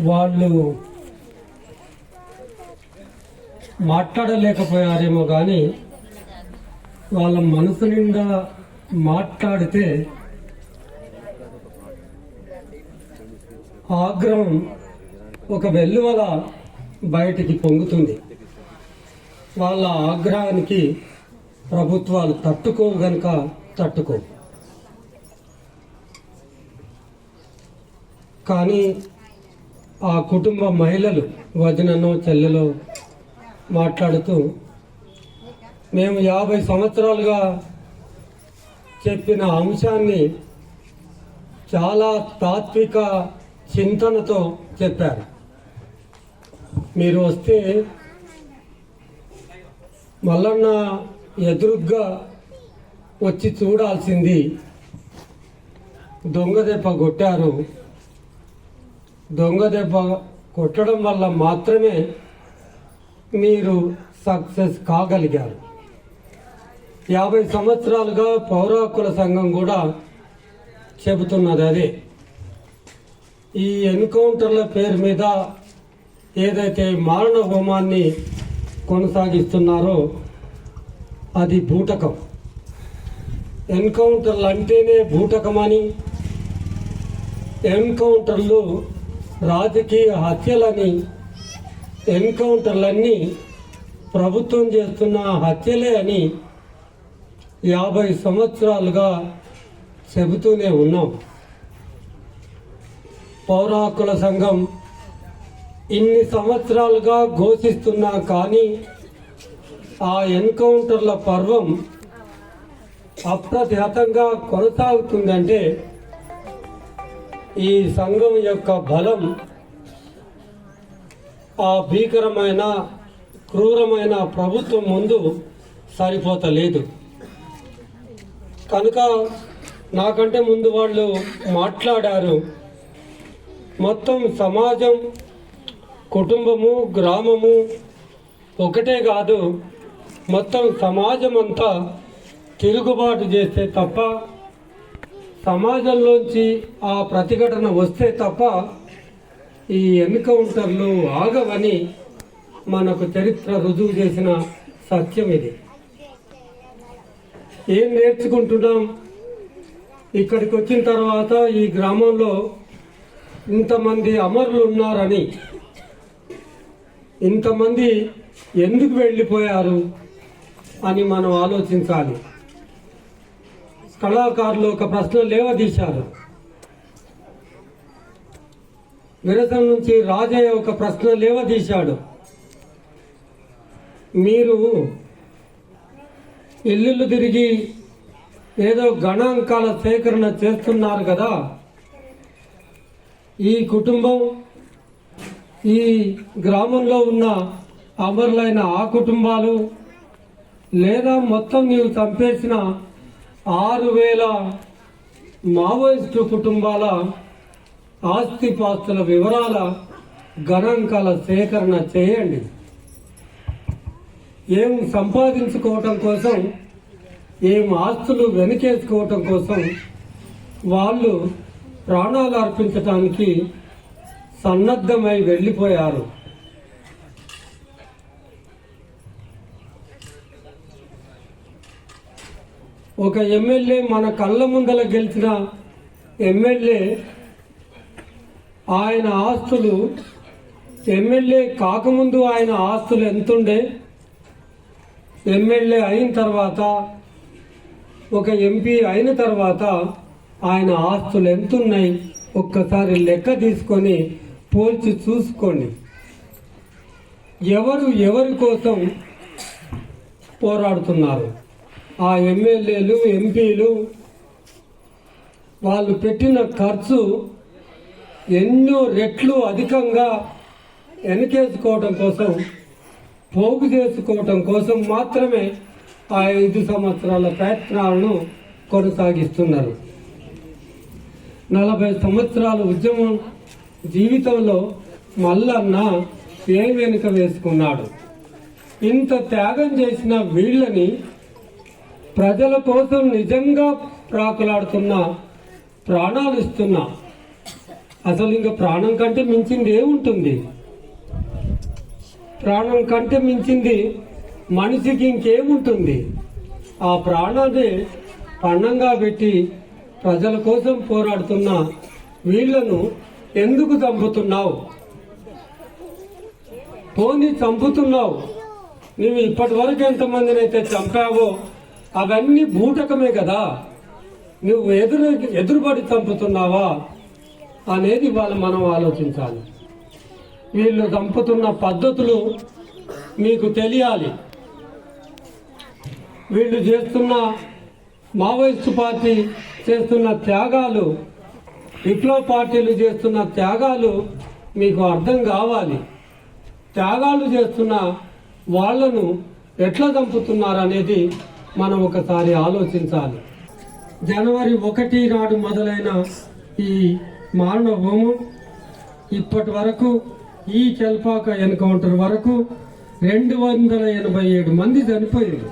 వాళ్ళు మాట్లాడలేకపోయారేమో కానీ వాళ్ళ మనసు నిండా మాట్లాడితే ఆగ్రహం ఒక వెల్లువల బయటికి పొంగుతుంది. వాళ్ళ ఆగ్రహానికి ప్రభుత్వాలు తట్టుకోవు గనుక తట్టుకోవు. కానీ ఆ కుటుంబ మహిళలు వదిననో చెల్లెలో మాట్లాడుతూ మేము 50 సంవత్సరాలుగా చెప్పిన అంశాన్ని చాలా తాత్విక చింతనతో చెప్పారు. మీరు వస్తే మల్లన్న ఎదురుగ్గా వచ్చి చూడాల్సింది. దొంగ దెబ్బ కొట్టారు. దొంగ దెబ్బ కొట్టడం వల్ల మాత్రమే మీరు సక్సెస్ కాగలిగారు. 50 సంవత్సరాలుగా పౌర హక్కుల సంఘం కూడా చెబుతున్నది అదే. ఈ ఎన్కౌంటర్ల పేరు మీద ఏదైతే మారణ హోమాన్ని కొనసాగిస్తున్నారో అది బూటకం. ఎన్కౌంటర్లు అంటేనే బూటకమని, ఎన్కౌంటర్లు రాజకీయ హత్యలని, ఎన్కౌంటర్లన్నీ ప్రభుత్వం చేస్తున్న హత్యలే అని 50 సంవత్సరాలుగా చెబుతూనే ఉన్నాం. పౌర హక్కుల సంఘం ఇన్ని సంవత్సరాలుగా ఘోషిస్తున్నా కానీ ఆ ఎన్కౌంటర్ల పర్వం అప్రతిహతంగా కొనసాగుతుందంటే ఈ సంఘం యొక్క బలం ఆ భీకరమైన క్రూరమైన ప్రభుత్వం ముందు సరిపోతలేదు. కనుక నాకంటే ముందు వాళ్ళు మాట్లాడారు. మొత్తం సమాజం, కుటుంబము, గ్రామము ఒకటే కాదు, మొత్తం సమాజం అంతా తిరుగుబాటు చేస్తే తప్ప, సమాజంలోంచి ఆ ప్రతిఘటన వస్తే తప్ప ఈ ఎన్కౌంటర్లు ఆగవని మనకు చరిత్ర రుజువు చేసిన సత్యం ఇది. ఏం నేర్చుకుంటున్నాం? ఇక్కడికి వచ్చిన తర్వాత ఈ గ్రామంలో ఇంతమంది అమరులు ఉన్నారని, ఇంతమంది ఎందుకు వెళ్ళిపోయారు అని మనం ఆలోచించాలి. కళాకారులు ఒక ప్రశ్న లేవదీశారు. విరసం నుంచి రాజయ్య ఒక ప్రశ్న లేవదీశాడు. మీరు ఇల్లు తిరిగి ఏదో గణాంకాల సేకరణ చేస్తున్నారు కదా, ఈ కుటుంబం, ఈ గ్రామంలో ఉన్న అమరులైన ఆ కుటుంబాలు, లేదా మొత్తం నీవు చంపేసిన 6000 మావోయిస్టు కుటుంబాల ఆస్తిపాస్తుల వివరాల గణాంకాల సేకరణ చేయండి. ఏం సంపాదించుకోవటం కోసం, ఏం ఆస్తులు వెనకేసుకోవటం కోసం వాళ్ళు ప్రాణాలు అర్పించటానికి సన్నద్ధమై వెళ్ళిపోయారు. ఒక ఎమ్మెల్యే, మన కళ్ళ ముందల గెలిచిన ఎమ్మెల్యే, ఆయన ఆస్తులు, ఎమ్మెల్యే కాకముందు ఆయన ఆస్తులు ఎంతుండే, ఎమ్మెల్యే అయిన తర్వాత, ఒక ఎంపీ అయిన తర్వాత ఆయన ఆస్తులు ఎంతున్నాయి ఒక్కసారి లెక్క తీసుకొని పోల్చి చూసుకోండి. ఎవరు ఎవరి కోసం పోరాడుతున్నారు? ఆ ఎమ్మెల్యేలు, ఎంపీలు వాళ్ళు పెట్టిన ఖర్చు ఎన్నో రెట్లు అధికంగా వెనకేసుకోవడం కోసం, పోగు చేసుకోవటం కోసం మాత్రమే ఆ 5 సంవత్సరాల ప్రయత్నాలను కొనసాగిస్తున్నారు. 40 సంవత్సరాల ఉద్యమం జీవితంలో మల్లన్న ఏం వెనుక వేసుకున్నాడు? ఇంత త్యాగం చేసిన వీళ్ళని, ప్రజల కోసం నిజంగా ప్రాకులాడుతున్న, ప్రాణాలు ఇస్తున్న అసలు ఇంకా ప్రాణం కంటే మించింది ఏముంటుంది? ప్రాణం కంటే మించింది మనిషికి ఇంకేముంటుంది? ఆ ప్రాణాన్ని పణంగా పెట్టి ప్రజల కోసం పోరాడుతున్న వీళ్లను ఎందుకు చంపుతున్నావు? పోనీ చంపుతున్నావు, నువ్వు ఇప్పటి వరకు ఎంతమందిని అయితే చంపావో అవన్నీ బూటకమే కదా. నువ్వు ఎదురుబడి చంపుతున్నావా అనేది మనం ఆలోచించాలి. వీళ్ళు చంపుతున్న పద్ధతులు మీకు తెలియాలి. వీళ్ళు చేస్తున్న మావోయిస్టు పార్టీ చేస్తున్న త్యాగాలు, విప్లవ పార్టీలు చేస్తున్న త్యాగాలు మీకు అర్థం కావాలి. త్యాగాలు చేస్తున్న వాళ్లను ఎట్లా చంపుతున్నారనేది మనం ఒకసారి ఆలోచించాలి. జనవరి 1 నాడు మొదలైన ఈ మారణ హోమం ఇప్పటి వరకు, ఈ చెల్పాక ఎన్కౌంటర్ వరకు 287 మంది చనిపోయారు.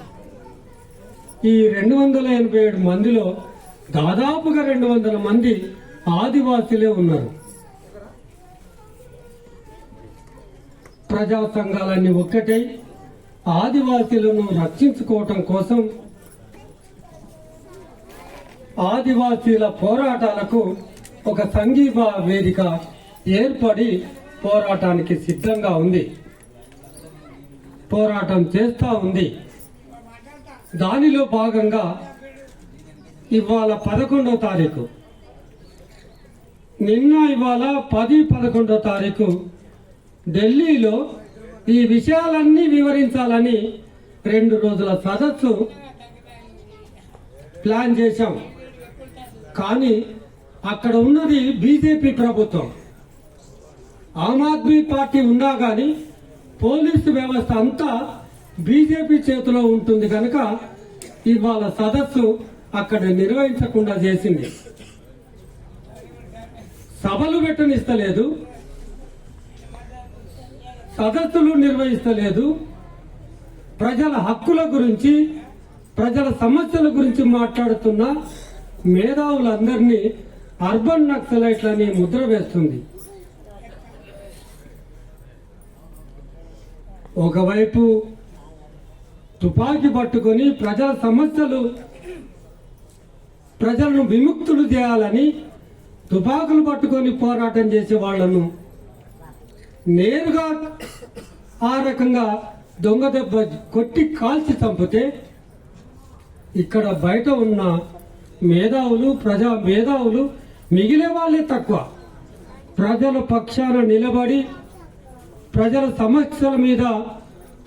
ఈ 287 మందిలో దాదాపుగా 200 మంది ఆదివాసీలే ఉన్నారు. ప్రజా సంఘాలన్నీ ఒక్కటై ఆదివాసీలను రక్షించుకోవటం కోసం, ఆదివాసీల పోరాటాలకు ఒక సంఘీభ వేదిక ఏర్పడి పోరాటానికి సిద్ధంగా ఉంది, పోరాటం చేస్తూ ఉంది. దానిలో భాగంగా ఇవాళ 11వ తారీఖు, ఇవాళ 10, 11వ తారీఖు ఢిల్లీలో ఈ విషయాలన్నీ వివరించాలని 2 రోజుల సదస్సు ప్లాన్ చేశాం. కానీ అక్కడ ఉన్నది బీజేపీ ప్రభుత్వం. ఆమ్ ఆద్మీ పార్టీ ఉన్నా కానీ పోలీసు వ్యవస్థ అంతా బీజేపీ చేతిలో ఉంటుంది కనుక ఇవాళ సదస్సు అక్కడ నిర్వహించకుండా చేసింది. సభలు పెట్టనిస్తలేదు, సదస్సులు నిర్వహిస్తలేదు. ప్రజల హక్కుల గురించి, ప్రజల సమస్యల గురించి మాట్లాడుతున్న మేధావులందరినీ అర్బన్ నక్సలైట్లని ముద్ర వేస్తుంది. ఒకవైపు తుపాకీ పట్టుకొని ప్రజల సమస్యలు, ప్రజలను విముక్తులు చేయాలని తుపాకులు పట్టుకొని పోరాటం చేసే వాళ్లను నేరుగా ఆ రకంగా దొంగ దెబ్బ కొట్టి కాల్చి చంపితే, ఇక్కడ బయట ఉన్న మేధావులు, ప్రజా మేధావులు మిగిలే వాళ్ళే తక్కువ. ప్రజల పక్షాన నిలబడి ప్రజల సమస్యల మీద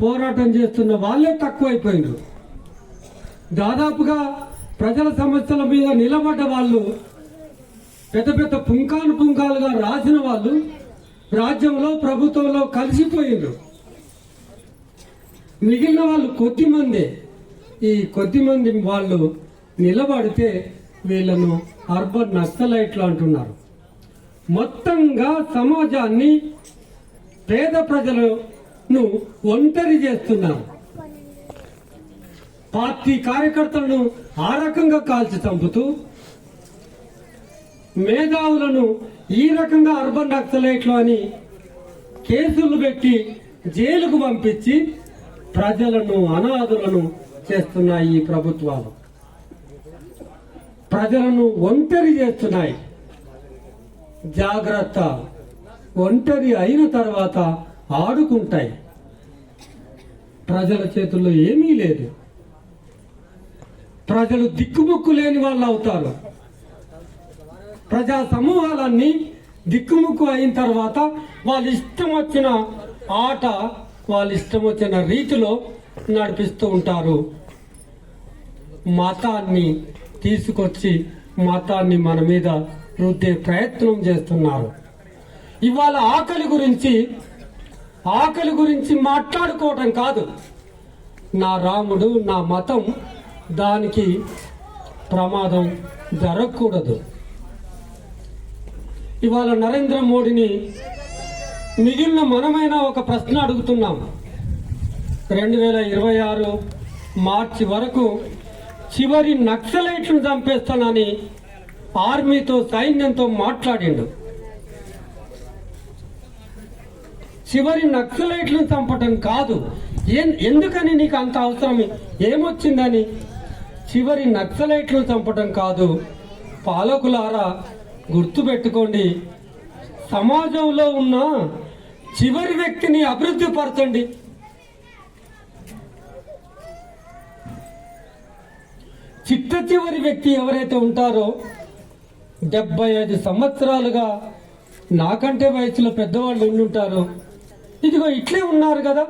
పోరాటం చేస్తున్న వాళ్ళే తక్కువైపోయినారు. దాదాపుగా ప్రజల సమస్యల మీద నిలబడ్డ వాళ్ళు, పెద్ద పెద్ద పుంకాలుగా రాసిన వాళ్ళు రాజ్యంలో, ప్రభుత్వంలో కలిసిపోయిండ్రు. మిగిలిన వాళ్ళు కొద్దిమందే. ఈ కొద్దిమంది వాళ్ళు నిలబడితే వీళ్ళను అర్బన్ నక్సలైట్లు అంటున్నారు. మొత్తంగా సమాజాన్ని, పేద ప్రజలను ఒంటరి చేస్తున్నారు. పార్టీ కార్యకర్తలను ఆ రకంగా కాల్చి చంపుతూ, మేధావులను ఈ రకంగా అర్బన్ నక్సలైట్లు అని కేసులు పెట్టి జైలుకు పంపించి ప్రజలను అనాథులను చేస్తున్న ఈ ప్రభుత్వాలు ప్రజలను ఒంటరి చేస్తున్నాయి. జాగ్రత్త, ఒంటరి అయిన తర్వాత ఆడుకుంటాయి. ప్రజల చేతుల్లో ఏమీ లేదు. ప్రజలు దిక్కుముక్కు లేని వాళ్ళు అవుతారు. ప్రజా సమూహాలన్నీ దిక్కుముక్కు అయిన తర్వాత వాళ్ళ ఇష్టం వచ్చిన ఆట, వాళ్ళ ఇష్టం వచ్చిన రీతిలో నడిపిస్తూ ఉంటారు. మతాన్ని తీసుకొచ్చి మతాన్ని మన మీద రుద్దే ప్రయత్నం చేస్తున్నారు. ఇవాళ ఆకలి గురించి మాట్లాడుకోవటం కాదు. నా రాముడు, నా మతం, దానికి ప్రమాదం జరగకూడదు. ఇవాళ నరేంద్ర మోడీని మిగిలిన మనమైనా ఒక ప్రశ్న అడుగుతున్నాం. 2026 మార్చి వరకు చివరి నక్సలైట్లను చంపేస్తానని ఆర్మీతో, సైన్యంతో మాట్లాడిండు. చివరి నక్సలైట్లను చంపటం కాదు. ఎందుకని నీకు అంత అవసరం ఏమొచ్చిందని? చివరి నక్సలైట్లను చంపటం కాదు. పాలకులారా గుర్తుపెట్టుకోండి, సమాజంలో ఉన్న చివరి వ్యక్తిని అభివృద్ధి పరచండి. చిట్ట చివరి వ్యక్తి ఎవరైతే ఉంటారో 75 సంవత్సరాలుగా నాకంటే వయసులో పెద్దవాళ్ళు ఉండుంటారు. ఇదిగో ఇట్లే ఉన్నారు కదా.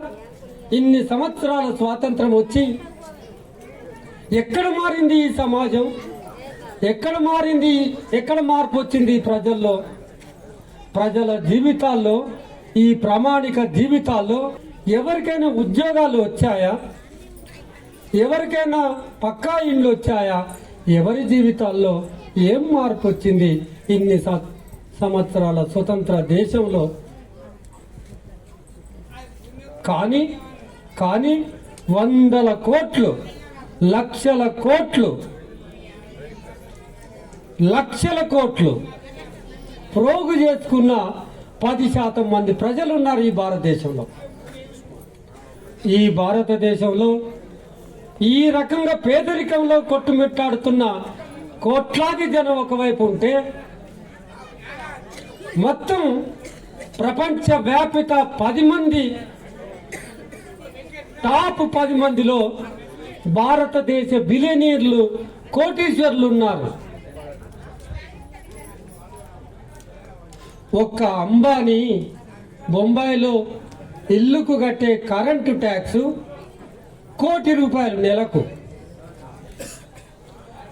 ఇన్ని సంవత్సరాల స్వాతంత్రం వచ్చి ఎక్కడ మారింది ఈ సమాజం? ఎక్కడ మారింది? ఎక్కడ మార్పు వచ్చింది ప్రజల్లో? ప్రజల జీవితాల్లో, ఈ ప్రామాణిక జీవితాల్లో ఎవరికైనా ఉద్యోగాలు వచ్చాయా? ఎవరికైనా పక్కా ఇండ్లు వచ్చాయా? ఎవరి జీవితాల్లో ఏం మార్పు వచ్చింది ఇన్ని సంవత్సరాల స్వతంత్ర దేశంలో? కానీ వందల కోట్లు, లక్షల కోట్లు ప్రోగు చేసుకున్న 10% మంది ప్రజలు ఉన్నారు ఈ భారతదేశంలో. ఈ భారతదేశంలో ఈ రకంగా పేదరికంలో కొట్టుమిట్టాడుతున్న కోట్లాది జనం ఒకవైపు ఉంటే, మొత్తం ప్రపంచ వ్యాపిత 10 మంది, టాప్ 10 మందిలో భారతదేశ బిలియనీర్లు, కోటీశ్వర్లు ఉన్నారు. ఒక్క అంబానీ బొంబాయిలో ఇల్లుకు కట్టే కరెంటు ట్యాక్స్ ₹1 కోటి నెలకు.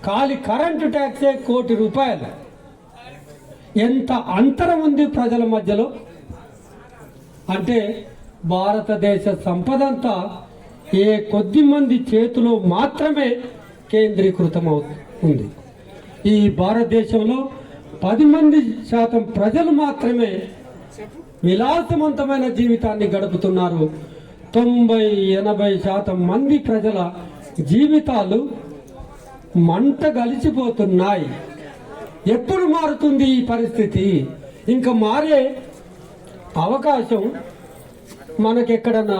ఖాళీ కరెంటు ట్యాక్సే ₹1 కోటి. ఎంత అంతరం ఉంది ప్రజల మధ్యలో? అంటే భారతదేశ సంపద అంతా ఏ కొద్ది మంది చేతిలో మాత్రమే కేంద్రీకృతం ఉంది. ఈ భారతదేశంలో 10% ప్రజలు మాత్రమే విలాసవంతమైన జీవితాన్ని గడుపుతున్నారు. 90-80% మంది ప్రజల జీవితాలు మంట గలిచిపోతున్నాయి. ఎప్పుడు మారుతుంది ఈ పరిస్థితి? ఇంకా మారే అవకాశం మనకెక్కడన్నా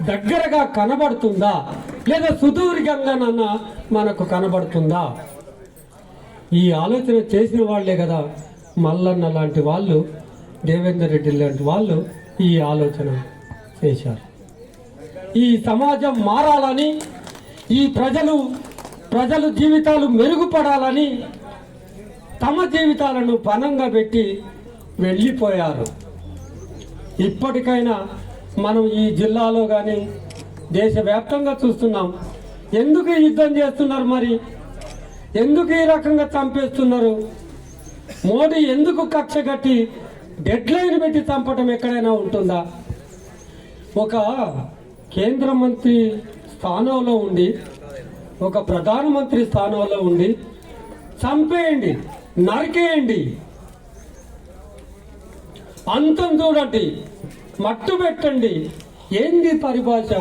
దగ్గరగా కనబడుతుందా, లేదా సుదూరంగానన్నా మనకు కనబడుతుందా? ఈ ఆలోచన చేసిన వాళ్లే కదా మల్లన్న లాంటి వాళ్ళు, దేవేందర్ రెడ్డి లాంటి వాళ్ళు ఈ ఆలోచన చేశారు. ఈ సమాజం మారాలని, ఈ ప్రజలు జీవితాలు మెరుగుపడాలని తమ జీవితాలను పణంగా పెట్టి వెళ్ళిపోయారు. ఇప్పటికైనా మనం ఈ జిల్లాలో కానీ దేశవ్యాప్తంగా చూస్తున్నాం. ఎందుకు యుద్ధం చేస్తున్నారు? మరి ఎందుకు ఈ రకంగా చంపేస్తున్నారు? మోడీ ఎందుకు కక్ష కట్టి డెడ్ లైన్ పెట్టి చంపటం ఎక్కడైనా ఉంటుందా? ఒక కేంద్ర మంత్రి స్థానంలో ఉండి, ఒక ప్రధానమంత్రి స్థానంలో ఉండి చంపేయండి, నరికేయండి, అంతం చూడండి, మట్టు పెట్టండి. ఏంది పరిభాష?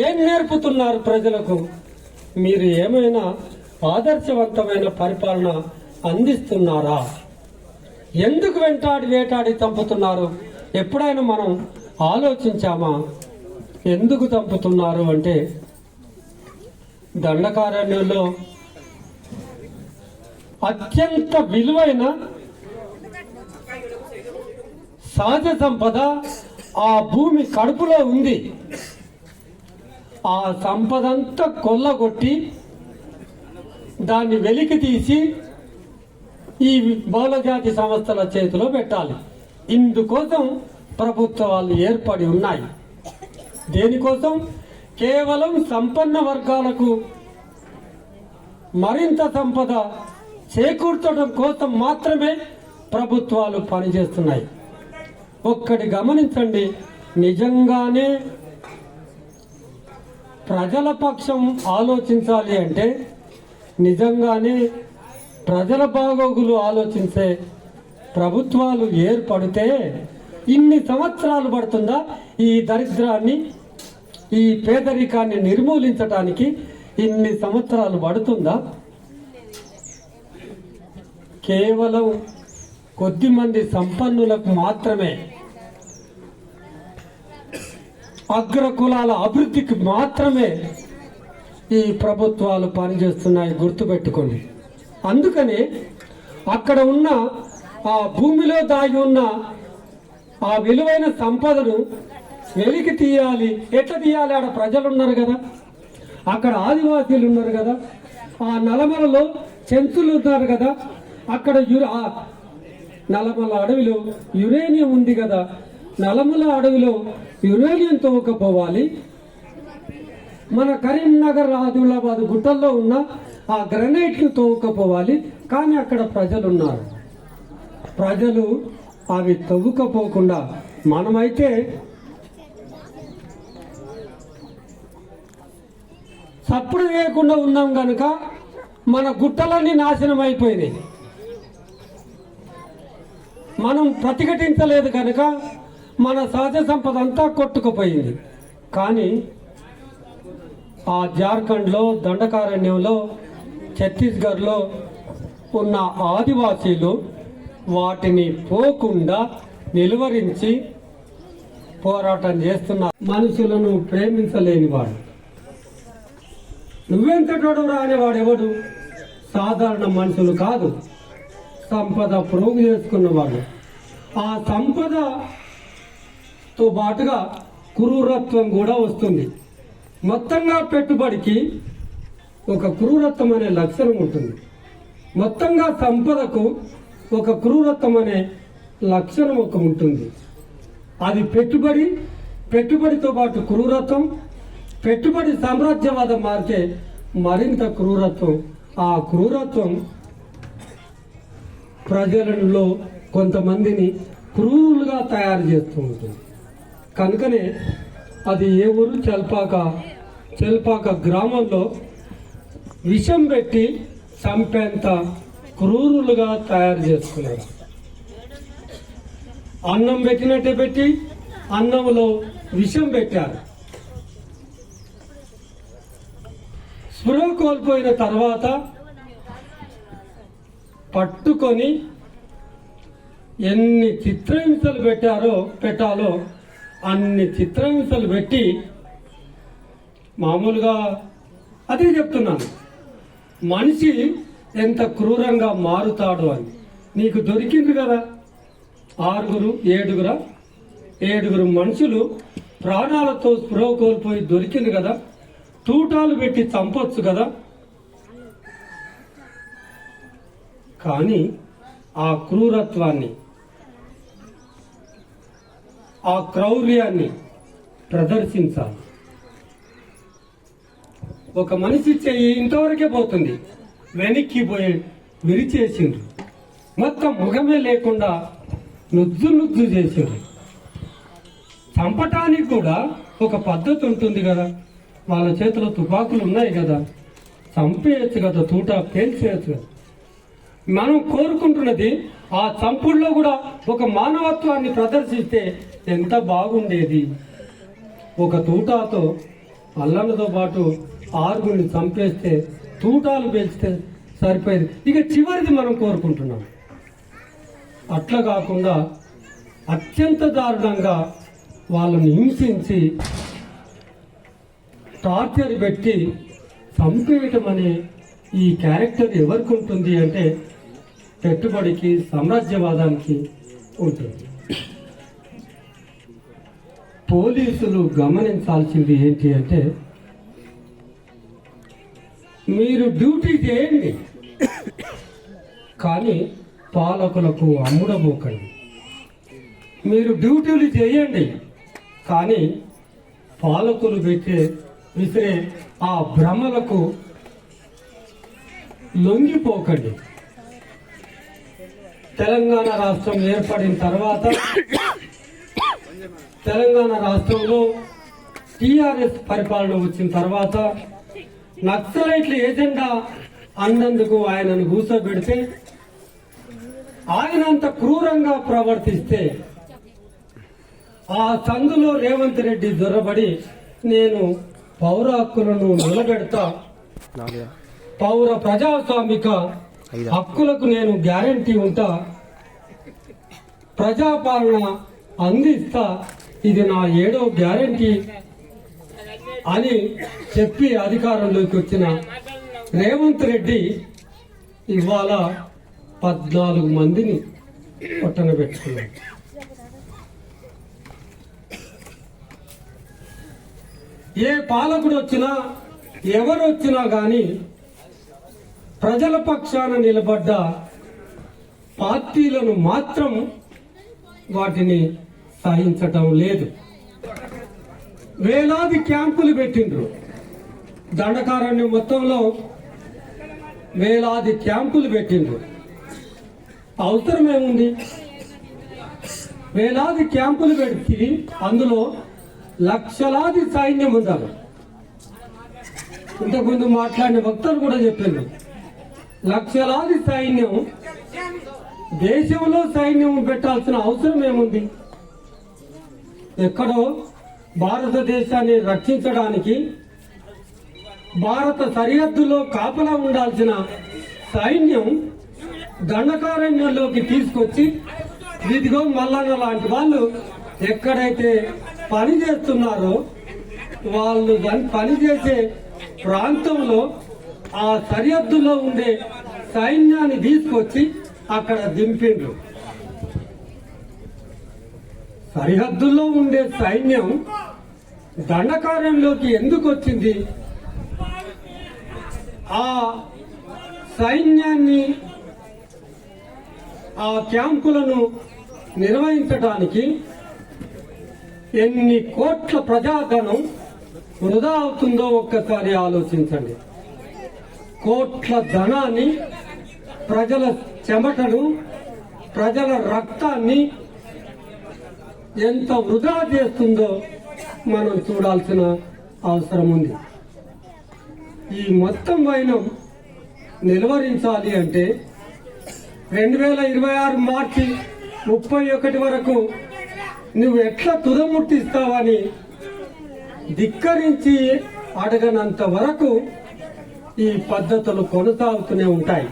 ఏం నేర్పుతున్నారు ప్రజలకు? మీరు ఏమైనా ఆదర్శవంతమైన పరిపాలన అందిస్తున్నారా? ఎందుకు వేటాడి చంపుతున్నారు? ఎప్పుడైనా మనం ఆలోచించామా? ఎందుకు చంపుతున్నారు అంటే, దండకారణ్యంలో అత్యంత విలువైన సహజ సంపద ఆ భూమి కడుపులో ఉంది. ఆ సంపదంతా కొల్లగొట్టి దాన్ని వెలికి తీసి ఈ బహుళజాతి సంస్థల చేతిలో పెట్టాలి. ఇందుకోసం ప్రభుత్వాలు ఏర్పడి ఉన్నాయి. దేనికోసం? కేవలం సంపన్న వర్గాలకు మరింత సంపద చేకూర్చడం కోసం మాత్రమే ప్రభుత్వాలు పనిచేస్తున్నాయి. ఒక్కటి గమనించండి, నిజంగానే ప్రజల పక్షం ఆలోచించాలి అంటే, నిజంగానే ప్రజల బాగోగులు ఆలోచించే ప్రభుత్వాలు ఏర్పడితే ఇన్ని సంవత్సరాలు పడుతుందా ఈ దరిద్రాన్ని, ఈ పేదరికాన్ని నిర్మూలించడానికి? ఇన్ని సంవత్సరాలు పడుతుందా? కేవలం కొద్దిమంది సంపన్నులకు మాత్రమే, అగ్ర కులాల అభివృద్ధికి మాత్రమే ఈ ప్రభుత్వాలు పనిచేస్తున్నాయి, గుర్తుపెట్టుకోండి. అందుకని అక్కడ ఉన్న ఆ భూమిలో దాగి ఉన్న ఆ విలువైన సంపదను వెలికి తీయాలి. ఎట్లా తీయాలి? ఆడ ప్రజలు ఉన్నారు కదా, అక్కడ ఆదివాసీలు ఉన్నారు కదా, ఆ నలమలలో చెంచులు ఉన్నారు కదా, అక్కడ నలమల అడవిలో యురేనియం ఉంది కదా, నలమల అడవిలో యురేనియం తవ్వకపోవాలి. మన కరీంనగర్ ఆదిలాబాద్ గుట్టల్లో ఉన్న ఆ గ్రనైట్లు తవ్వుకపోవాలి. కానీ అక్కడ ప్రజలు ఉన్నారు. ప్రజలు అవి తవ్వుకపోకుండా మనమైతే సప్పుడు వేయకుండా ఉన్నాం కనుక మన గుట్టలన్నీ నాశనం అయిపోయినాయి. మనం ప్రతిఘటించలేదు కనుక మన సహజ సంపద అంతా కొట్టుకుపోయింది. కానీ ఆ జార్ఖండ్లో, దండకారణ్యంలో, ఛత్తీస్గఢ్లో ఉన్న ఆదివాసీలు వాటిని పోకుండా నిలువరించి పోరాటం చేస్తున్న మనుషులను ప్రేమించలేని వాడు. నువ్వెంతటోడు రానివాడు ఎవడు? సాధారణ మనుషులు కాదు, సంపద ప్రోగు చేసుకున్నవాడు. ఆ సంపదతో పాటుగా క్రూరత్వం కూడా వస్తుంది. మొత్తంగా పెట్టుబడికి ఒక క్రూరత్వం అనే లక్షణం ఉంటుంది. మొత్తంగా సంపదకు ఒక క్రూరత్వం అనే లక్షణం ఒక ఉంటుంది. అది పెట్టుబడితో పాటు క్రూరత్వం, పెట్టుబడి సామ్రాజ్యవాదం మారితే మరింత క్రూరత్వం. ఆ క్రూరత్వం ప్రజలలో కొంతమందిని క్రూరులుగా తయారు చేస్తూ ఉంటుంది. కనుకనే అది ఏ ఊరు? చెల్పాక గ్రామంలో విషం పెట్టి చంపేంత క్రూరులుగా తయారు చేసుకున్నారు. అన్నం పెట్టినట్టే పెట్టి అన్నంలో విషం పెట్టారు. స్పృహ కోల్పోయిన తర్వాత పట్టుకొని ఎన్ని చిత్రహింసలు పెట్టాలో అన్ని చిత్రహింసలు పెట్టి, మామూలుగా అదే చెప్తున్నాను, మనిషి ఎంత క్రూరంగా మారుతాడు అని. నీకు దొరికింది కదా 7 మనుషులు ప్రాణాలతో స్పృహ కోల్పోయి దొరికింది కదా, తూటాలు పెట్టి చంపొచ్చు కదా. కానీ ఆ క్రూరత్వాన్ని, ఆ క్రౌర్యాన్ని ప్రదర్శించాలి. ఒక మనిషి చెయ్యి ఇంతవరకే పోతుంది, వెనక్కి పోయి విరిచేసిండ్రు. మొత్తం ముఖమే లేకుండా నుజ్జు చేసిండ్రు. చంపటానికి కూడా ఒక పద్ధతి ఉంటుంది కదా. వాళ్ళ చేతిలో తుపాకులు ఉన్నాయి కదా, చంపేయచ్చు కదా, తూట పేల్చేయచ్చు కదా. మనం కోరుకుంటున్నది ఆ చంపుల్లో కూడా ఒక మానవత్వాన్ని ప్రదర్శిస్తే ఎంత బాగుండేది. ఒక తూటాతో అల్లన్నతో పాటు 6 చంపేస్తే తూటాలు పేల్చితే సరిపోయేది. ఇక చివరిది మనం కోరుకుంటున్నాం. అట్లా కాకుండా అత్యంత దారుణంగా వాళ్ళని హింసించి టార్చర్ పెట్టి చంపేయటం అనే ఈ క్యారెక్టర్ ఎవరికి ఉంటుంది అంటే పెట్టుబడికి, సామ్రాజ్యవాదానికి ఉంటుంది. పోలీసులు గమనించాల్సింది ఏంటి అంటే, మీరు డ్యూటీ చేయండి కానీ పాలకులకు అమ్ముడబోకండి. మీరు డ్యూటీలు చేయండి కానీ పాలకులు విసిరే ఆ భ్రమలకు లొంగిపోకండి. తెలంగాణ రాష్ట్రం ఏర్పడిన తర్వాత తెలంగాణ రాష్ట్రంలో టీఆర్ఎస్ పరిపాలన వచ్చిన తర్వాత నక్సలైట్ల ఏజెండా అన్నందుకు ఆయనను కూర్చోబెడితే, ఆయన అంత క్రూరంగా ప్రవర్తిస్తే ఆ సందులో రేవంత్ రెడ్డి దొరబడి నేను పౌర హక్కులను నిలబెడతా, పౌర ప్రజాస్వామిక హక్కులకు నేను గ్యారంటీ ఉంటా, ప్రజాపాలన అందిస్తా, ఇది నా 7వ గ్యారంటీ అని చెప్పి అధికారంలోకి వచ్చిన రేవంత్ రెడ్డి ఇవాళ 14 మందిని పట్టణ పెట్టుకున్నాడు. ఏ పాలకుడు వచ్చినా ఎవరు వచ్చినా గాని ప్రజల పక్షాన నిలబడ్డ పార్టీలను మాత్రం వాటిని సహించటం లేదు. వేలాది క్యాంపులు పెట్టిండ్రు. దండకారణ్యం మొత్తంలో వేలాది క్యాంపులు పెట్టిండ్రు. అవసరమేముంది? వేలాది క్యాంపులు పెట్టి అందులో లక్షలాది సైన్యం ఉండాలి. ఇంతకుముందు మాట్లాడిన వక్తలు కూడా చెప్పిండ్రు, లక్షలాది సైన్యం. దేశంలో సైన్యం పెట్టాల్సిన అవసరం ఏముంది? ఎక్కడో భారతదేశాన్ని రక్షించడానికి భారత సరిహద్దులో కాపలా ఉండాల్సిన సైన్యం దండకారణ్యంలోకి తీసుకొచ్చి, ఇదిగో మల్లన్న లాంటి వాళ్ళు ఎక్కడైతే పని చేస్తున్నారో వాళ్ళు పనిచేసే ప్రాంతంలో ఆ సరిహద్దులో ఉండే సైన్యాన్ని తీసుకొచ్చి అక్కడ దింపిండ్రు. సరిహద్దుల్లో ఉండే సైన్యం దండకార్యంలోకి ఎందుకు వచ్చింది? ఆ సైన్యాన్ని, ఆ క్యాంపులను నిర్వహించడానికి ఎన్ని కోట్ల ప్రజాధనం వృధా అవుతుందో ఒక్కసారి ఆలోచించండి. కోట్ల ధనాన్ని, ప్రజల చెమటను, ప్రజల రక్తాన్ని ఎంత వృధా చేస్తుందో మనం చూడాల్సిన అవసరం ఉంది. ఈ మొత్తం వైనం నిలువరించాలి అంటే 2026 మార్చి 31 వరకు నువ్వు ఎట్లా తుదముట్టిస్తావని ధిక్కరించి అడగనంత వరకు ఈ పద్ధతులు కొనసాగుతూనే ఉంటాయి.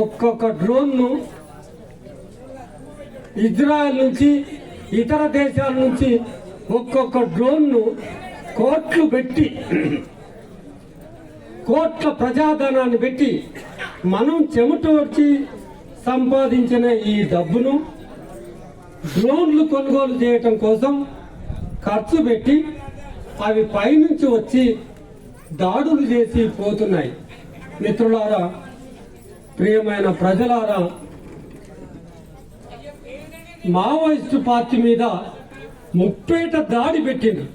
ఒక్కొక్క డ్రోన్ను ఇజ్రాయెల్ నుంచి, ఇతర దేశాల నుంచి ఒక్కొక్క డ్రోన్ను కోట్లు పెట్టి, కోట్ల ప్రజాధనాన్ని పెట్టి మనం చెమట వచ్చి సంపాదించిన ఈ డబ్బును డ్రోన్లు కొనుగోలు చేయటం కోసం ఖర్చు పెట్టి అవి పైనుంచి వచ్చి దాడులు చేసి పోతున్నాయి. మిత్రులారా, ప్రియమైన ప్రజలారా, మావోయిస్టు పార్టీ మీద ముప్పేట దాడి పెట్టింది.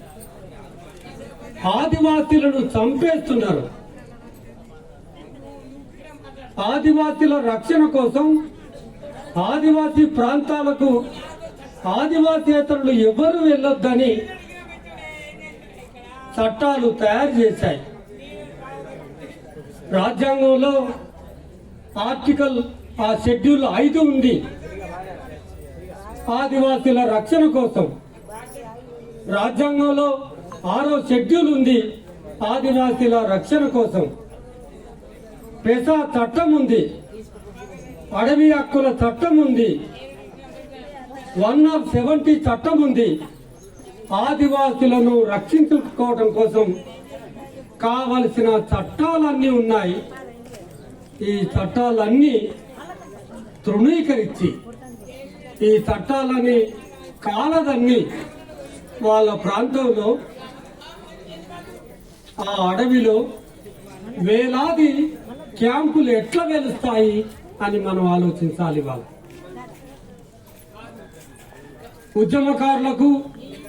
ఆదివాసీలను చంపేస్తున్నారు. ఆదివాసీల రక్షణ కోసం ఆదివాసీ ప్రాంతాలకు ఆదివాసేతరులు ఎవరు వెళ్ళొద్దని చట్టాలు తయారు చేశాయి. రాజ్యాంగంలో ఆర్టికల్ షెడ్యూల్ 5 ఉంది ఆదివాసీల రక్షణ కోసం. రాజ్యాంగంలో 6వ షెడ్యూల్ ఉంది ఆదివాసీల రక్షణ కోసం. పెసా చట్టం ఉంది, అడవి హక్కుల చట్టం ఉంది, 170 చట్టం ఉంది. ఆదివాసులను రక్షించుకోవడం కోసం కావలసిన చట్టాలన్నీ ఉన్నాయి. ఈ చట్టాలన్నీ తృణీకరించి, ఈ చట్టాలని కాలదన్ని వాళ్ళ ప్రాంతంలో, ఆ అడవిలో వేలాది క్యాంపులు ఎట్లా వెలుస్తాయి అని మనం ఆలోచించాలి. వాళ్ళు ఉద్యమకారులకు,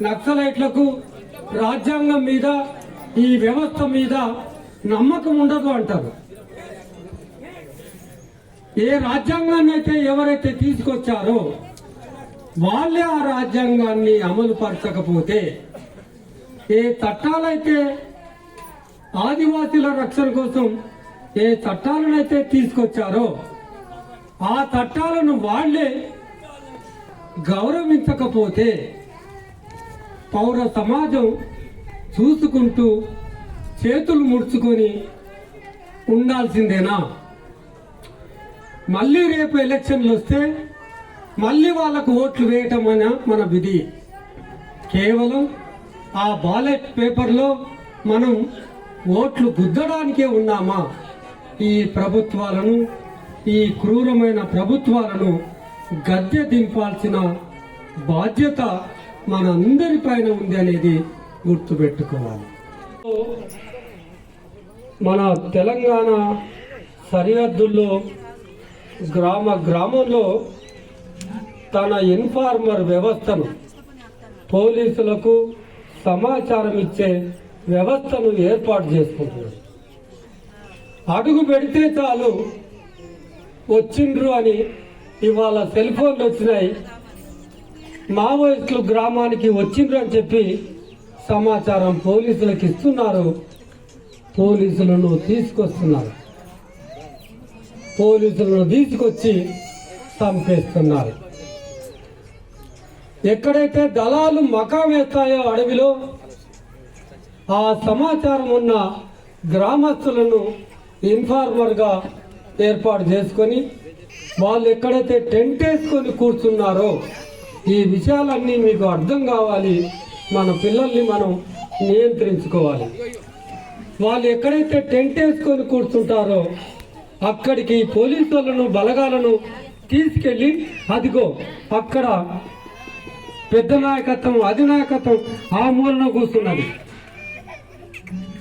నక్సలైట్లకు రాజ్యాంగం మీద, ఈ వ్యవస్థ మీద నమ్మకం ఉండదు అంటారు. ఏ రాజ్యాంగాన్ని అయితే ఎవరైతే తీసుకొచ్చారో వాళ్ళే ఆ రాజ్యాంగాన్ని అమలు పరచకపోతే, ఏ చట్టాలైతే ఆదివాసీల రక్షణ కోసం ఏ చట్టాలనైతే తీసుకొచ్చారో ఆ చట్టాలను వాళ్లే గౌరవించకపోతే పౌర సమాజం చూసుకుంటూ చేతులు ముడుచుకొని ఉండాల్సిందేనా? మళ్ళీ రేపు ఎలక్షన్లు వస్తే మళ్ళీ వాళ్ళకు ఓట్లు వేయటం మన విధి. కేవలం ఆ బ్యాలెట్ పేపర్లో మనం ఓట్లు గుద్దడానికే ఉన్నామా? ఈ ప్రభుత్వాలను, ఈ క్రూరమైన ప్రభుత్వాలను గద్దె దింపాల్సిన బాధ్యత మనందరిపైన ఉంది అనేది గుర్తుపెట్టుకోవాలి. మన తెలంగాణ సరిహద్దుల్లో గ్రామంలో తన ఇన్ఫార్మర్ వ్యవస్థను, పోలీసులకు సమాచారం ఇచ్చే వ్యవస్థను ఏర్పాటు చేసుకుంటున్నాడు. అడుగు పెడితే చాలు వచ్చిండ్రు అని ఇవాళ సెల్ ఫోన్లు వచ్చినాయి. మావోయిస్టులు గ్రామానికి వచ్చిండ్రు అని చెప్పి సమాచారం పోలీసులకు ఇస్తున్నారు. పోలీసులను తీసుకొస్తున్నారు. పోలీసులను తీసుకొచ్చి చంపేస్తున్నారు. ఎక్కడైతే దళాలు మకాం వేస్తాయో అడవిలో ఆ సమాచారం ఉన్న గ్రామస్తులను ఇన్ఫార్మర్గా ఏర్పాటు చేసుకొని వాళ్ళు ఎక్కడైతే టెంట్ వేసుకొని కూర్చున్నారో ఈ విషయాలన్నీ మీకు అర్థం కావాలి. మన పిల్లల్ని మనం నియంత్రించుకోవాలి. వాళ్ళు ఎక్కడైతే టెంట్ వేసుకొని కూర్చుంటారో అక్కడికి పోలీసులను బలగాలను తీసుకెళ్ళి అదిగో అక్కడ పెద్ద నాయకత్వం, అధినాయకత్వం ఆ మూలన కూర్చున్నది.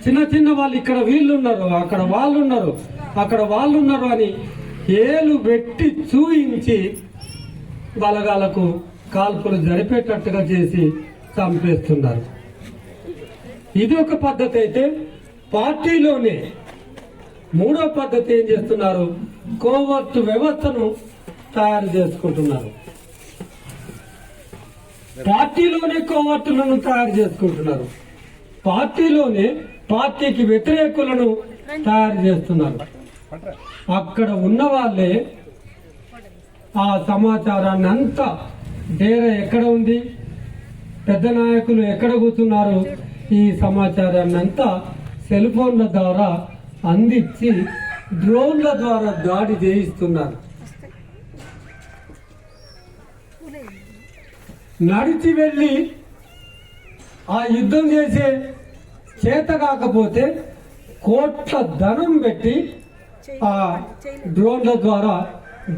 చిన్న చిన్న వాళ్ళు ఇక్కడ వీళ్ళు ఉన్నారు, అక్కడ వాళ్ళు ఉన్నారు, అక్కడ వాళ్ళు ఉన్నారు అని ఏలు పెట్టి చూయించి బలగాలకు కాల్పులు జరిపేటట్టుగా చేసి చంపేస్తున్నారు. ఇది ఒక పద్ధతి అయితే, పార్టీలోనే మూడో పద్ధతి ఏం చేస్తున్నారు? కోవర్టు వ్యవస్థను తయారు చేసుకుంటున్నారు. పార్టీలోనే కోవర్టులను తయారు చేసుకుంటున్నారు. పార్టీలోనే పార్టీకి వ్యతిరేకులను తయారు చేస్తున్నారు. అక్కడ ఉన్న వాళ్ళే ఆ సమాచారాన్ని అంతా డేరా ఎక్కడ ఉంది, పెద్ద నాయకులు ఎక్కడ కూర్చున్నారు, ఈ సమాచారాన్ని అంతా సెల్ ఫోన్ల ద్వారా అందించి డ్రోన్ల ద్వారా దాడి చేయిస్తున్నారు. నడిచి వెళ్ళి ఆ యుద్ధం చేసే చేత కాకపోతే కోట్ల ధనం పెట్టి ఆ డ్రోన్ల ద్వారా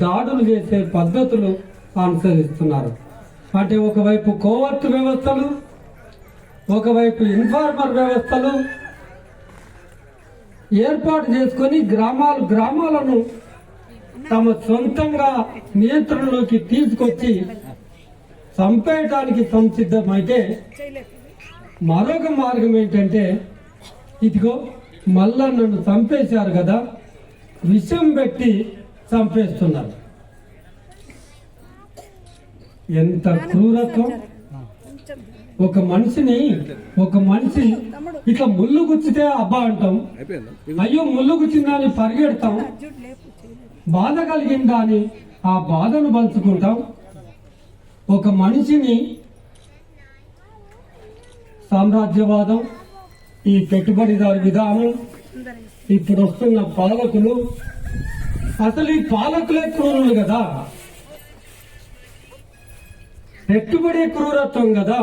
దాడులు చేసే పద్ధతులు అనుసరిస్తున్నారు. అంటే ఒకవైపు కోవర్ట్ వ్యవస్థలు, ఒకవైపు ఇన్ఫార్మర్ వ్యవస్థలు ఏర్పాటు చేసుకొని గ్రామాలను తమ సొంతంగా నియంత్రణలోకి తీసుకొచ్చి చంపేయడానికి సంసిద్ధమైతే, మరొక మార్గం ఏంటంటే ఇదిగో మళ్ళా నన్ను చంపేశారు కదా, విషం పెట్టి చంపేస్తున్నారు. ఎంత క్రూరత్వం! ఒక మనిషి ఇట్లా ముళ్ళు గుచ్చితే అబ్బా అంటాం, అయ్యో ముళ్ళు గుచ్చిందా అని పరిగెడతాం, బాధ కలిగిందా అని ఆ బాధను పంచుకుంటాం. ఒక మనిషిని సామ్రాజ్యవాదం, ఈ పెట్టుబడిదారు విధానం, ఇప్పుడు వస్తున్న పాలకులు, అసలు ఈ పాలకులే క్రూరులు కదా, పెట్టుబడి క్రూరత్వం కదా.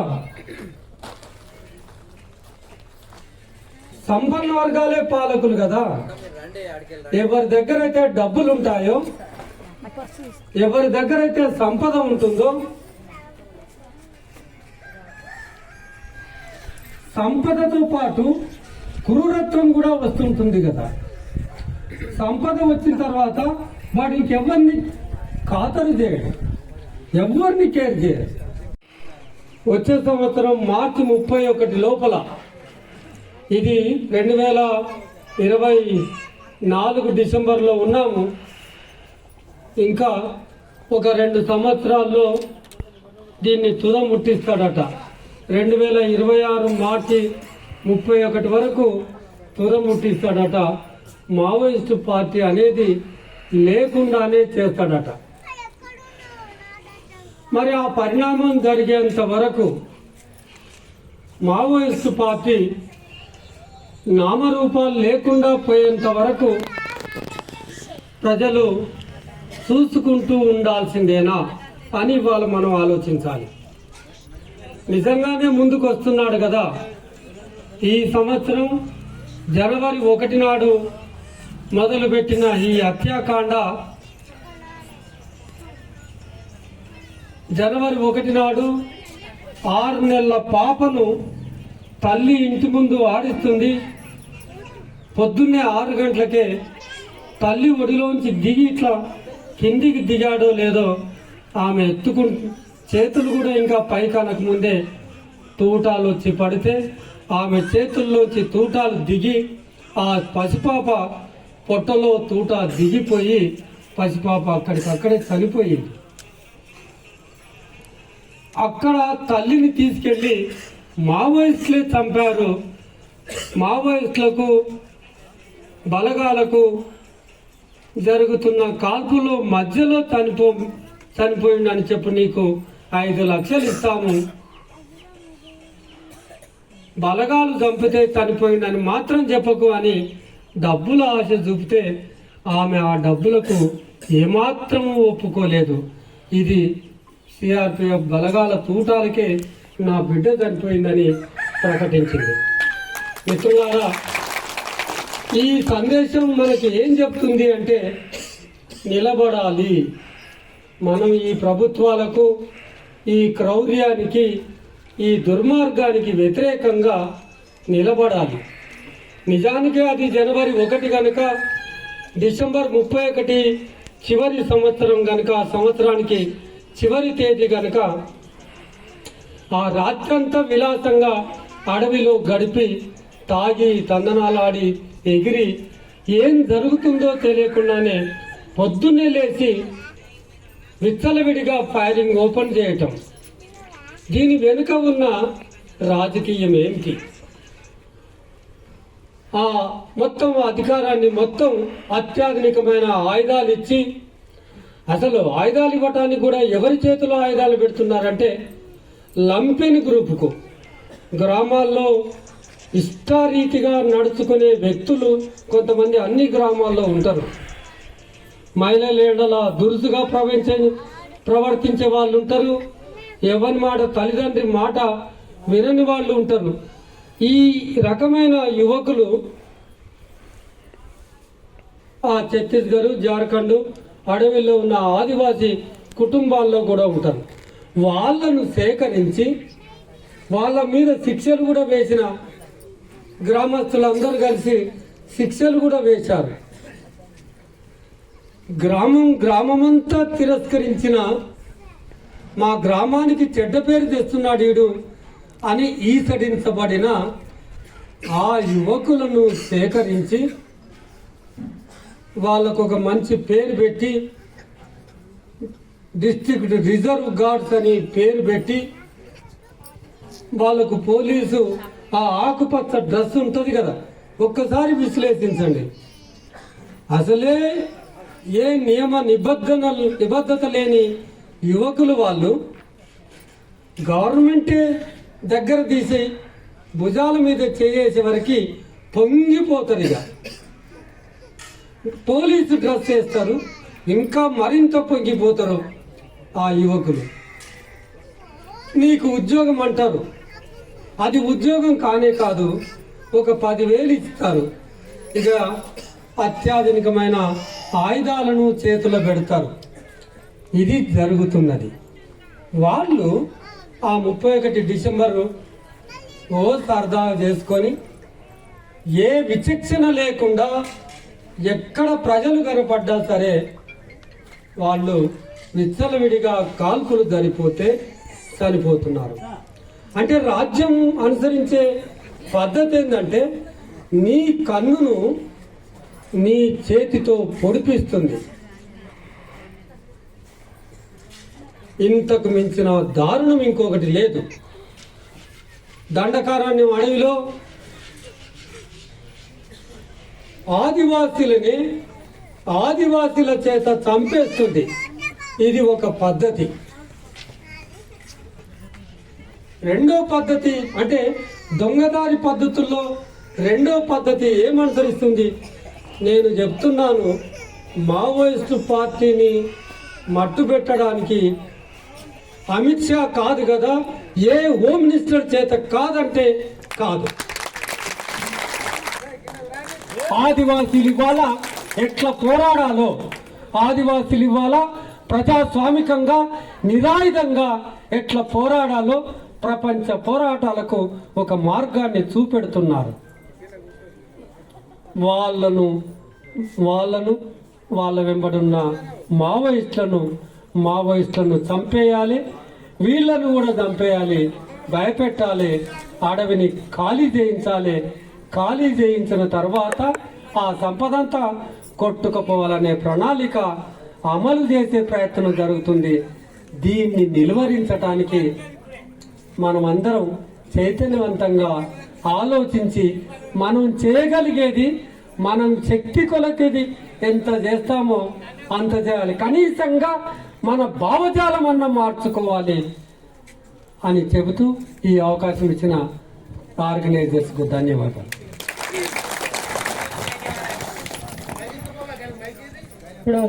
సంపన్న వర్గాలే పాలకులు కదా. ఎవరి దగ్గర అయితే డబ్బులు ఉంటాయో, ఎవరి దగ్గర అయితే సంపద ఉంటుందో, సంపదతో పాటు క్రూరత్వం కూడా వస్తుంటుంది కదా. సంపద వచ్చిన తర్వాత వాడు ఇంకెవరిని ఖాతరు చేయడు, ఎవరిని కేర్ చేయడు. వచ్చే సంవత్సరం మార్చి 31 లోపల, ఇది 2024 డిసెంబర్లో ఉన్నాము, ఇంకా ఒక 2 సంవత్సరాల్లో దీన్ని తుద ముట్టిస్తాడట. 2026 మార్చి 31 వరకు తుద ముట్టిస్తాడట. మావోయిస్టు పార్టీ అనేది లేకుండానే చేస్తాడట. మరి ఆ పరిణామం జరిగేంత వరకు మావోయిస్టు పార్టీ నామరూపాలు లేకుండా పోయేంత వరకు ప్రజలు చూసుకుంటూ ఉండాల్సిందేనా? అని ఇవాళ మనం ఆలోచించాలి. నిజంగానే ముందుకు వస్తున్నాడు కదా. ఈ సంవత్సరం జనవరి 1 నాడు మొదలుపెట్టిన ఈ హత్యాకాండ జనవరి 1 నాడు 6 నెలల పాపను తల్లి ఇంటి ముందు ఆడిస్తుంది. పొద్దున్నే 6 గంటలకే తల్లి ఒడిలోంచి దిగి ఇట్లా కిందికి దిగాడో లేదో ఆమె చేతులు కూడా ఇంకా పైకానక ముందే తూటాలు వచ్చి పడితే ఆమె చేతుల్లోంచి తూటాలు దిగి ఆ పసిపాప పొట్టలో తూట దిగిపోయి పసిపాప అక్కడికక్కడే చనిపోయింది. అక్కడ తల్లిని తీసుకెళ్ళి మావోయిస్టులే చంపారు. మావోయిస్టులకు బలగాలకు జరుగుతున్న కాల్పులో మధ్యలో చనిపోయిందని చెప్పు, నీకు 5 లక్షలు ఇస్తాము, బలగాలు చంపితే చనిపోయిందని మాత్రం చెప్పకు అని డబ్బుల ఆశ చూపితే ఆమె ఆ డబ్బులకు ఏమాత్రము ఒప్పుకోలేదు. ఇది సిఆర్పిఎఫ్ బలగాల తూటాలకే నా బిడ్డ చనిపోయిందని ప్రకటించింది. మిత్రులారా, ఈ సందేశం మనకి ఏం చెప్తుంది అంటే నిలబడాలి. మనం ఈ ప్రభుత్వాలకు, ఈ క్రౌర్యానికి, ఈ దుర్మార్గానికి వ్యతిరేకంగా నిలబడాలి. నిజానికి అది జనవరి 1 కనుక డిసెంబర్ 31 చివరి సంవత్సరం కనుక, ఆ సంవత్సరానికి చివరి తేదీ కనుక ఆ రాత్రంతా విలాసంగా అడవిలో గడిపి తాగి తందనాలాడి ఎగిరి ఏం జరుగుతుందో తెలియకుండానే పొద్దున్నే లేచి విచ్చలవిడిగా ఫైరింగ్ ఓపెన్ చేయటం, దీని వెనుక ఉన్న రాజకీయం ఏమిటి? ఆ మొత్తం అధికారాన్ని మొత్తం అత్యాధునికమైన ఆయుధాలు ఇచ్చి, అసలు ఆయుధాలు ఇవ్వటానికి కూడా ఎవరి చేతిలో ఆయుధాలు పెడుతున్నారంటే లంపెన్ గ్రూపుకు. గ్రామాల్లో ఇష్టారీతిగా నడుచుకునే వ్యక్తులు కొంతమంది అన్ని గ్రామాల్లో ఉంటారు. మహిళల ఏడల దురుసుగా ప్రవర్తించే వాళ్ళు ఉంటారు. ఎవరి మాట, తల్లిదండ్రి మాట వినని వాళ్ళు ఉంటారు. ఈ రకమైన యువకులు ఆ ఛత్తీస్గఢ్, జార్ఖండ్ అడవిలో ఉన్న ఆదివాసీ కుటుంబాల్లో కూడా ఉంటారు. వాళ్ళను సేకరించి వాళ్ళ మీద శిక్షలు కూడా వేసిన గ్రామస్తులందరూ కలిసి శిక్షలు కూడా వేశారు. గ్రామమంతా తిరస్కరించిన మా గ్రామానికి చెడ్డ పేరు తెస్తున్నాడు వీడు అని ఈసడించబడిన ఆ యువకులను సేకరించి వాళ్ళకు ఒక మంచి పేరు పెట్టి డిస్ట్రిక్ట్ రిజర్వ్ గార్డ్స్ అని పేరు పెట్టి వాళ్ళకు పోలీసు ఆ ఆకుపచ్చ డ్రెస్ ఉంటుంది కదా, ఒక్కసారి అసలే ఏ నిబద్ధత లేని యువకులు వాళ్ళు గవర్నమెంటే దగ్గర తీసి భుజాల మీద చేసే వరకు పొంగిపోతారు. ఇక పోలీసు డ్రెస్ వేస్తారు, ఇంకా మరింత పొంగిపోతారు ఆ యువకులు. నీకు ఉద్యోగం అంటారు, అది ఉద్యోగం కానే కాదు, ఒక 10,000 ఇస్తారు. ఇక అత్యాధునికమైన ఆయుధాలను చేతిలో పెడతారు. ఇది జరుగుతున్నది. వాళ్ళు ఆ 31 డిసెంబరు సరదా చేసుకొని ఏ విచక్షణ లేకుండా ఎక్కడ ప్రజలు కనపడ్డా సరే వాళ్ళు విచ్చలవిడిగా కాల్పులు జరిపోతే చనిపోతున్నారు. అంటే రాజ్యం అనుసరించే పద్ధతి ఏంటంటే నీ కన్నును నీ చేతితో పొడిపిస్తుంది. ఇంతకు మించిన దారుణం ఇంకొకటి లేదు. దండకారణ్యం అడవిలో ఆదివాసీల చేత చంపేస్తుంది. ఇది ఒక పద్ధతి. రెండో పద్ధతి అంటే దొంగదారి పద్ధతుల్లో రెండో పద్ధతి ఏమనుసరిస్తుంది? నేను చెప్తున్నాను, మావోయిస్టు పార్టీని మట్టుబెట్టడానికి అమిత్ షా కాదు కదా, ఏ హోమ్ మినిస్టర్ చేత కాదంటే కాదు. ఆదివాసీలు ఇవాళ ఎట్లా పోరాడాలో, ఆదివాసీలు ఇవాళ ప్రజాస్వామికంగా నిరాయుధంగా ఎట్లా పోరాడాలో ప్రపంచ పోరాటాలకు ఒక మార్గాన్ని చూపెడుతున్నారు. వాళ్ళ వెంబడున్న మావోయిస్టులను చంపేయాలి, వీళ్ళను కూడా చంపేయాలి, భయపెట్టాలి, అడవిని ఖాళీ చేయించాలి. ఖాళీ చేయించిన తర్వాత ఆ సంపదంతా కొట్టుకుపోవాలనే ప్రణాళిక అమలు చేసే ప్రయత్నం జరుగుతుంది. దీన్ని నిలువరించడానికి మనమందరం చైతన్యవంతంగా ఆలోచించి మనం చేయగలిగేది, మనం శక్తి కొలకేది ఎంత చేస్తామో అంత చేయాలి. కనీసంగా మన భావజాలం అన్న మార్చుకోవాలి అని చెబుతూ ఈ అవకాశం ఇచ్చిన ఆర్గనైజర్స్కు ధన్యవాదాలు. ఇప్పుడు